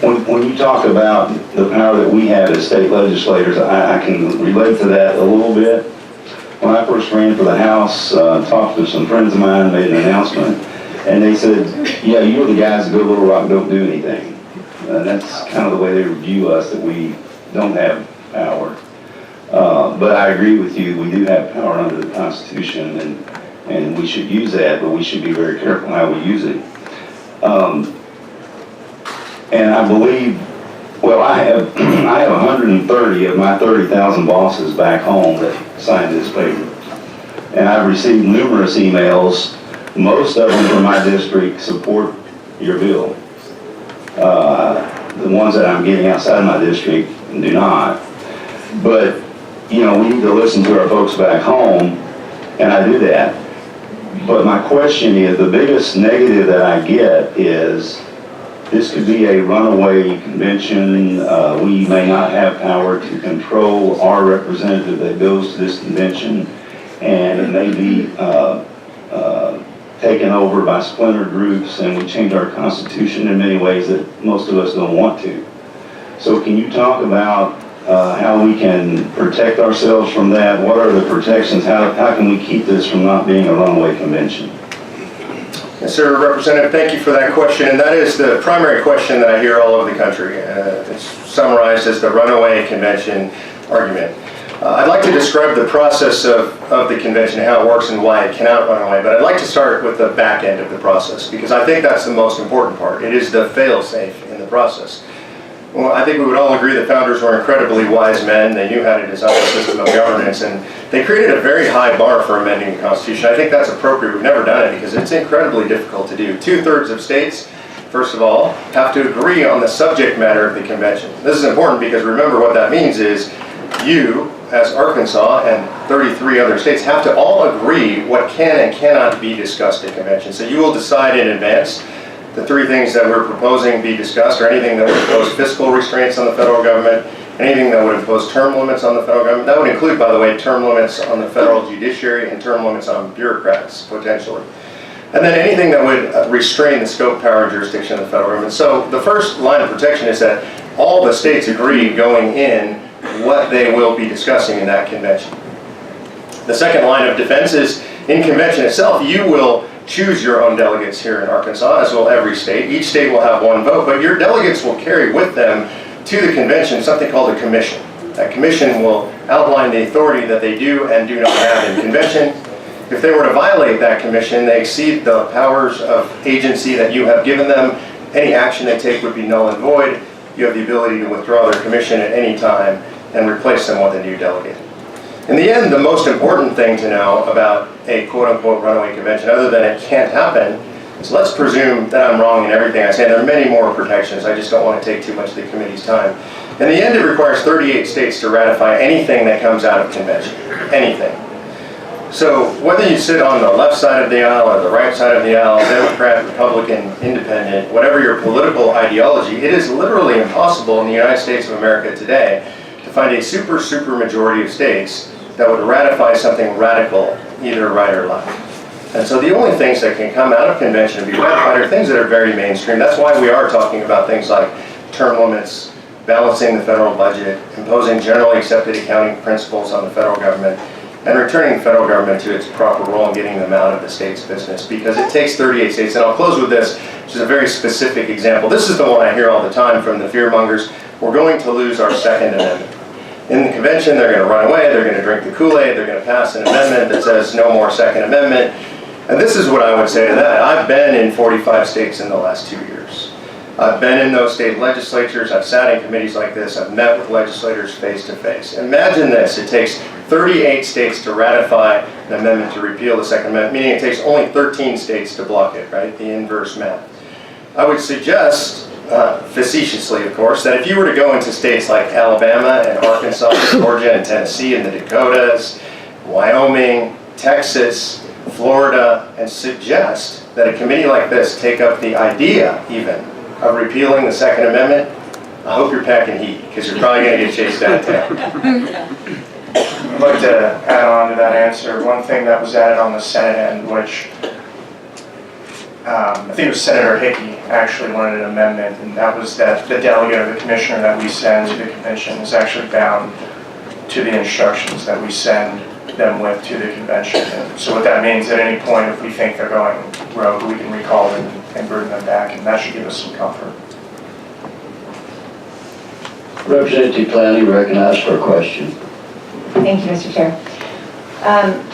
when you talk about the power that we have as state legislators, I can relate to that a little bit. When I first ran for the House, talked to some friends of mine, made an announcement, and they said, yeah, you're the guys that go to Little Rock, don't do anything. That's kind of the way they view us, that we don't have power. But I agree with you, we do have power under the Constitution, and we should use that, but we should be very careful how we use it. And I believe, well, I have 130 of my 30,000 bosses back home that signed this paper. And I've received numerous emails. Most of them from my district support your bill. The ones that I'm getting outside my district do not. But, you know, we need to listen to our folks back home, and I do that. But my question is, the biggest negative that I get is, this could be a runaway convention. We may not have power to control our representative that goes to this convention, and it may be taken over by splinter groups, and we change our Constitution in many ways that most of us don't want to. So can you talk about how we can protect ourselves from that? What are the protections? How can we keep this from not being a runaway convention? Yes, sir, Representative, thank you for that question, and that is the primary question that I hear all over the country. It's summarized as the runaway convention argument. I'd like to describe the process of the convention, how it works and why it cannot run away, but I'd like to start with the back end of the process, because I think that's the most important part. It is the fail-safe in the process. Well, I think we would all agree that founders were incredibly wise men. They knew how to design a system of governance, and they created a very high bar for amending the Constitution. I think that's appropriate. We've never done it because it's incredibly difficult to do. 2/3 of states, first of all, have to agree on the subject matter of the convention. This is important because remember what that means is you, as Arkansas and 33 other states, have to all agree what can and cannot be discussed at convention. So you will decide in advance the 3 things that we're proposing be discussed, or anything that would impose fiscal restraints on the federal government, anything that would impose term limits on the federal government. That would include, by the way, term limits on the federal judiciary and term limits on bureaucrats, potentially. And then anything that would restrain the scope, power, and jurisdiction of the federal government. So the first line of protection is that all the states agree going in what they will be discussing in that convention. The second line of defense is, in convention itself, you will choose your own delegates here in Arkansas, as will every state. Each state will have 1 vote, but your delegates will carry with them to the convention something called a commission. That commission will outline the authority that they do and do not have in convention. If they were to violate that commission, they exceed the powers of agency that you have given them. Any action they take would be null and void. You have the ability to withdraw their commission at any time and replace them with a new delegate. In the end, the most important thing to know about a quote-unquote runaway convention, other than it can't happen, is let's presume that I'm wrong in everything I say. There are many more protections. I just don't want to take too much of the committee's time. In the end, it requires 38 states to ratify anything that comes out of convention. Anything. So whether you sit on the left side of the aisle or the right side of the aisle, Democrat, Republican, Independent, whatever your political ideology, it is literally impossible in the United States of America today to find a super majority of states that would ratify something radical, either right or left. And so the only things that can come out of convention and be ratified are things that are very mainstream. That's why we are talking about things like term limits, balancing the federal budget, imposing generally accepted accounting principles on the federal government, and returning the federal government to its proper role and getting them out of the state's business, because it takes 38 states. And I'll close with this, which is a very specific example. This is the one I hear all the time from the fearmongers. We're going to lose our Second Amendment. In the convention, they're going to run away, they're going to drink the Kool-Aid, they're going to pass an amendment that says no more Second Amendment. And this is what I would say to that. I've been in 45 states in the last 2 years. I've been in those state legislatures, I've sat in committees like this, I've met with legislators face to face. Imagine this, it takes 38 states to ratify an amendment to repeal the Second Amendment, meaning it takes only 13 states to block it, right? The inverse math. I would suggest, facetiously of course, that if you were to go into states like Alabama and Arkansas, Georgia and Tennessee and the Dakotas, Wyoming, Texas, Florida, and suggest that a committee like this take up the idea even of repealing the Second Amendment, I hope you're packing heat, because you're probably going to get chased out of town. I'd like to add on to that answer one thing that was added on the Senate end, which I think it was Senator Hickey actually wanted an amendment, and that was that the delegate or the commissioner that we send to the convention is actually bound to the instructions that we send them with to the convention. And so what that means, at any point, if we think they're going rogue, we can recall them and bring them back, and that should give us some comfort. Representative Planley recognized for a question. Thank you, Mr. Chair.